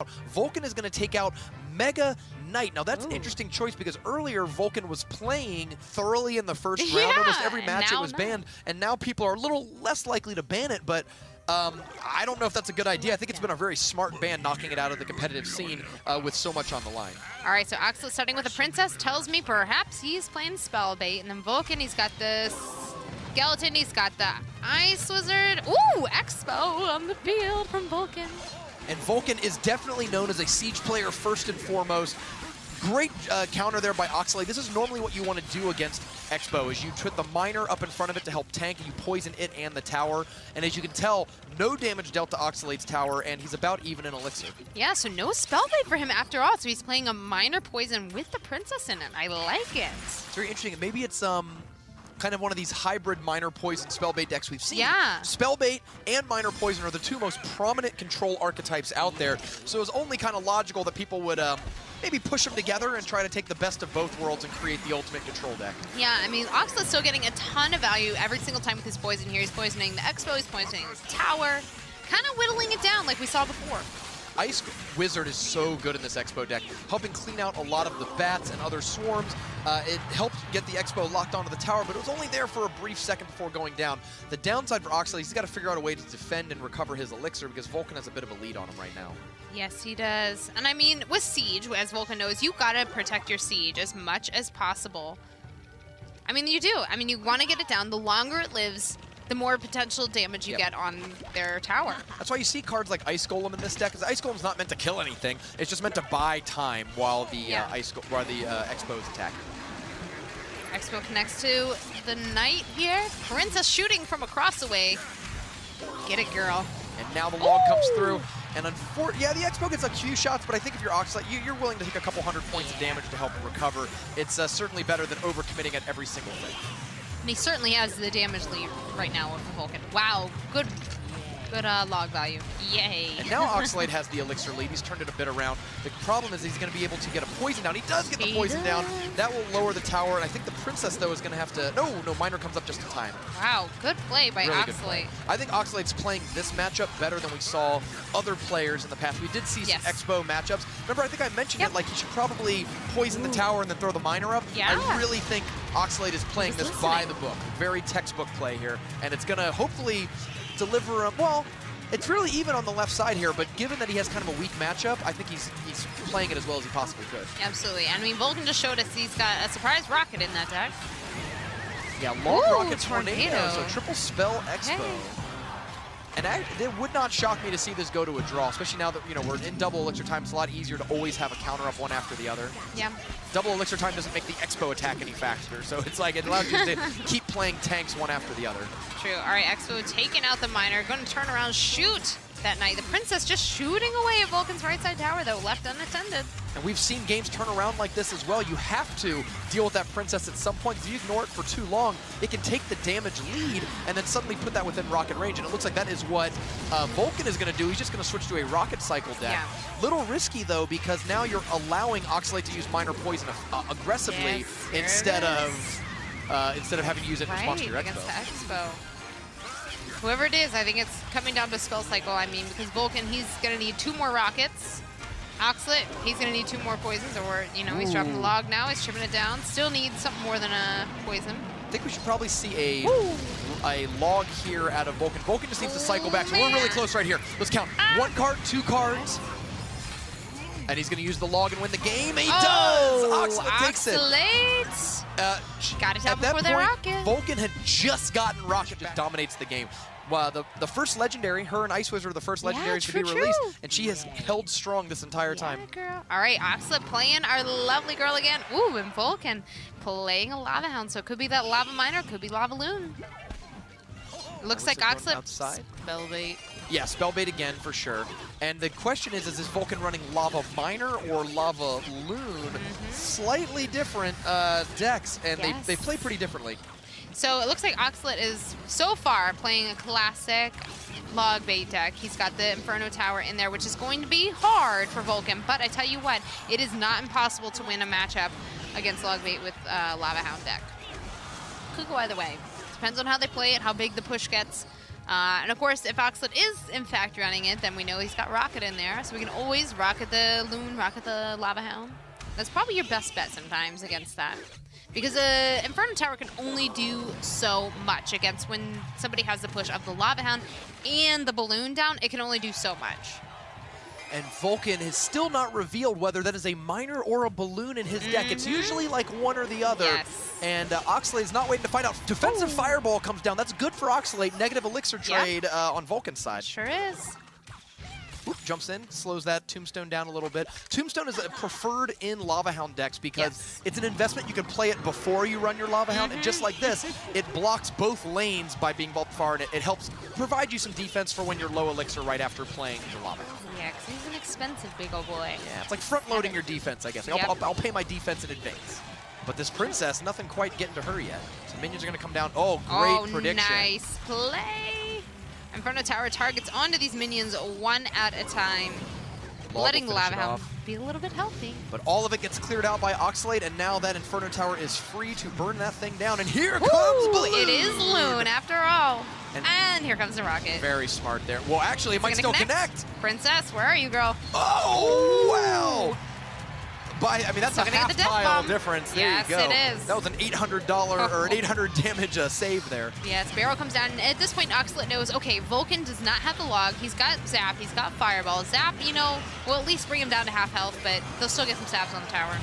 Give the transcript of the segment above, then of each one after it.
out. Vulkan is going to take out Mega Knight. Now that's an interesting choice because earlier Vulkan was playing thoroughly in the first round. Almost every match it was banned, and now people are a little less likely to ban it, but I don't know if that's a good idea. I think it's been a very smart ban knocking it out of the competitive scene with so much on the line. All right, so Oxalate starting with a Princess tells me perhaps he's playing Spell Bait, and then Vulkan, he's got the Skeleton, he's got the Ice Wizard. Ooh, Expo on the field from Vulkan. And Vulkan is definitely known as a Siege player first and foremost. Great counter there by Oxalate. This is normally what you want to do against Expo, is you put the Miner up in front of it to help tank, and you poison it and the tower. And as you can tell, no damage dealt to Oxalate's tower, and he's about even in Elixir. Yeah, so no Spell Bait for him after all. So he's playing a Miner poison with the Princess in it. I like it. It's very interesting. Maybe it's kind of one of these hybrid Miner Poison Spellbait decks we've seen. Yeah. Spellbait and Miner Poison are the two most prominent control archetypes out there, so it's only kind of logical that people would maybe push them together and try to take the best of both worlds and create the ultimate control deck. Yeah, I mean, Oxalate's still getting a ton of value every single time with his poison here. He's poisoning the Expo, he's poisoning his tower, kind of whittling it down like we saw before. Ice Wizard is so good in this Expo deck, helping clean out a lot of the bats and other swarms. It helped get the Expo locked onto the tower, but it was only there for a brief second before going down. The downside for Oxalate, he's got to figure out a way to defend and recover his Elixir because Vulkan has a bit of a lead on him right now. Yes, he does. And I mean, with Siege, as Vulkan knows, you gotta protect your Siege as much as possible. I mean, you do. I mean, you want to get it down. The longer it lives, the more potential damage you get on their tower. That's why you see cards like Ice Golem in this deck, because Ice Golem's not meant to kill anything. It's just meant to buy time while the Expo is attacking. Expo connects to the Knight here. Princess shooting from across the way. Get it, girl. And now the log comes through. And yeah, the Expo gets a few shots, but I think if you're Oxalate, you're willing to take a couple hundred points of damage to help recover. It's certainly better than overcommitting at every single thing. And he certainly has the damage lead right now over Vulkan. Wow, good log value. Yay. And now Oxalate has the Elixir lead. He's turned it a bit around. The problem is he's going to be able to get a poison down. He does get the poison down. That will lower the tower. And I think the Princess, though, is going to have to... No, Miner comes up just in time. Wow, good play by really Oxalate. I think Oxalate's playing this matchup better than we saw other players in the past. We did see some Expo matchups. Remember, I think I mentioned it, like he should probably poison the tower and then throw the Miner up. Yeah. I really think Oxalate is playing this by the book. Very textbook play here. And it's going to hopefully deliver him... Well, it's really even on the left side here, but given that he has kind of a weak matchup, I think he's playing it as well as he possibly could. Absolutely. I mean, Vulkan just showed us he's got a surprise rocket in that deck. Yeah, long rocket tornado, so triple spell Expo. Hey. And it would not shock me to see this go to a draw, especially now that we're in double Elixir time. It's a lot easier to always have a counter up one after the other. Yeah. Double Elixir time doesn't make the Expo attack any faster, so it's like it allows you to keep playing tanks one after the other. True. All right, Expo taking out the Miner, going to turn around, shoot that Knight. The Princess just shooting away at Vulkan's right side tower, though, left unattended. And we've seen games turn around like this as well. You have to deal with that Princess at some point. If you ignore it for too long, it can take the damage lead and then suddenly put that within rocket range. And it looks like that is what Vulkan is going to do. He's just going to switch to a rocket cycle deck. Yeah. Little risky, though, because now you're allowing Oxalate to use Miner Poison aggressively instead of having to use it in response to your against the Expo. Whoever it is, I think it's coming down to spell cycle. I mean, because Vulkan, he's going to need 2 more rockets. Oxalate, he's going to need 2 more poisons, or, he's dropping the log now. He's trimming it down. Still needs something more than a poison. I think we should probably see a log here out of Vulkan. Vulkan just needs to cycle back, so we're really close right here. Let's count. 1 card, 2 cards. And he's going to use the log and win the game. He does! Oxalate takes it. Got it out before the rocket. Vulkan had just gotten rocket, just dominates the game. Well, the first legendary, her and Ice Wizard are the first legendaries to be released, and she has held strong this entire time. Girl. All right, Oxalate playing our lovely girl again. Ooh, and Vulkan playing a Lava Hound, so it could be that Lava Miner, could be Lava Loon. Looks like Oxalate Spellbait. Yeah, Spellbait again for sure. And the question is this Vulkan running Lava Miner or Lava Loon? Slightly different decks, and they play pretty differently. So it looks like Oxalate is, so far, playing a classic log bait deck. He's got the Inferno Tower in there, which is going to be hard for Vulkan. But I tell you what, it is not impossible to win a matchup against log bait with Lava Hound deck. Could go either way. Depends on how they play it, how big the push gets. And of course, if Oxalate is in fact running it, then we know he's got Rocket in there. So we can always Rocket the Loon, Rocket the Lava Hound. That's probably your best bet sometimes against that. Because Inferno Tower can only do so much against when somebody has the push of the Lava Hound and the Balloon down, it can only do so much. And Vulkan has still not revealed whether that is a miner or a balloon in his deck. It's usually like one or the other. Yes. And Oxalate is not waiting to find out. Defensive Fireball comes down. That's good for Oxalate. Negative Elixir trade on Vulkan's side. Sure is. Oop, jumps in, slows that Tombstone down a little bit. Tombstone is preferred in Lava Hound decks because it's an investment. You can play it before you run your Lava Hound, and just like this, it blocks both lanes by being bulk far, and it helps provide you some defense for when you're low Elixir right after playing your Lava Hound. Yeah, because he's an expensive big old boy. Yeah, it's like front-loading your defense, I guess. Like, I'll pay my defense in advance. But this Princess, nothing quite getting to her yet. So minions are going to come down. Oh, great prediction. Nice play. Inferno Tower targets onto these minions one at a time, letting Lava Hound be a little bit healthy. But all of it gets cleared out by Oxalate, and now that Inferno Tower is free to burn that thing down. And here comes Balloon! It is Loon, after all. And here comes the Rocket. Very smart there. Well, actually, it might still connect. Princess, where are you, girl? Oh, wow! I mean, that's still a half tile difference. There you go. Yes, it is. That was an $800 or an 800 damage save there. Yes, Barrel comes down, and at this point, Oxalate knows, okay, Vulkan does not have the log. He's got Zap, he's got Fireball. Zap, you know, will at least bring him down to half health, but they'll still get some stabs on the tower.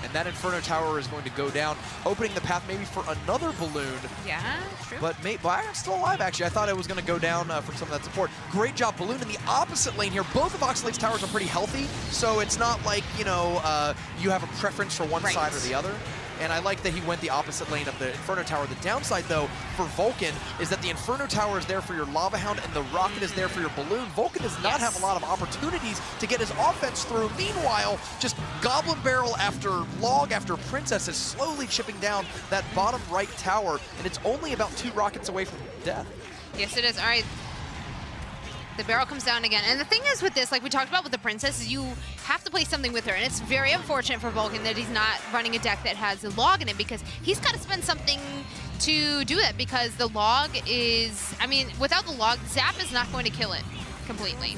And that Inferno Tower is going to go down, opening the path maybe for another balloon. Yeah, true. But I'm still alive, actually. I thought it was going to go down for some of that support. Great job, Balloon in the opposite lane here. Both of Oxalate's towers are pretty healthy, so it's not like, you know, you have a preference for one side or the other. And I like that he went the opposite lane of the Inferno Tower. The downside, though, for Vulkan is that the Inferno Tower is there for your Lava Hound and the Rocket is there for your Balloon. Vulkan does not have a lot of opportunities to get his offense through. Meanwhile, just Goblin Barrel after Log after Princess is slowly chipping down that bottom right tower, and it's only about 2 rockets away from death. Yes, it is. All right. The Barrel comes down again. And the thing is with this, like we talked about with the Princess, is you have to play something with her. And it's very unfortunate for Vulkan that he's not running a deck that has a log in it, because he's got to spend something to do that, because the log is, I mean, without the log, Zap is not going to kill it completely.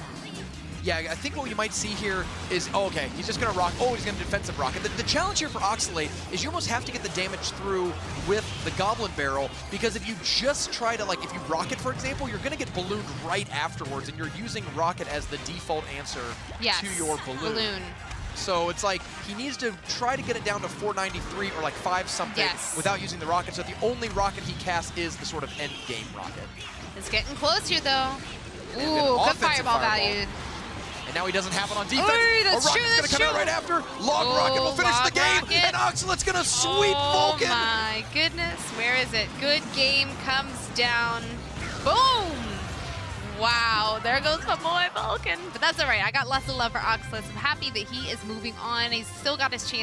Yeah, I think what you might see here is, okay, he's just going to rock. Oh, he's going to defensive rocket. The challenge here for Oxalate is you almost have to get the damage through with the Goblin Barrel, because if you just try to, like, if you rocket, for example, you're going to get ballooned right afterwards, and you're using rocket as the default answer to your balloon. So it's like he needs to try to get it down to 493 or like 5 something without using the rocket. So the only rocket he casts is the sort of end game rocket. It's getting close here, though. Ooh, good fireball value. And now he doesn't have it on defense. Ooh, a rocket's going to come out right after. Log Rocket will finish the game. And Oxalate's going to sweep Vulkan. Oh my goodness. Where is it? Good game comes down. Boom. Wow. There goes my boy Vulkan. But that's all right. I got lots of love for Oxalate. I'm happy that he is moving on. He's still got his chance.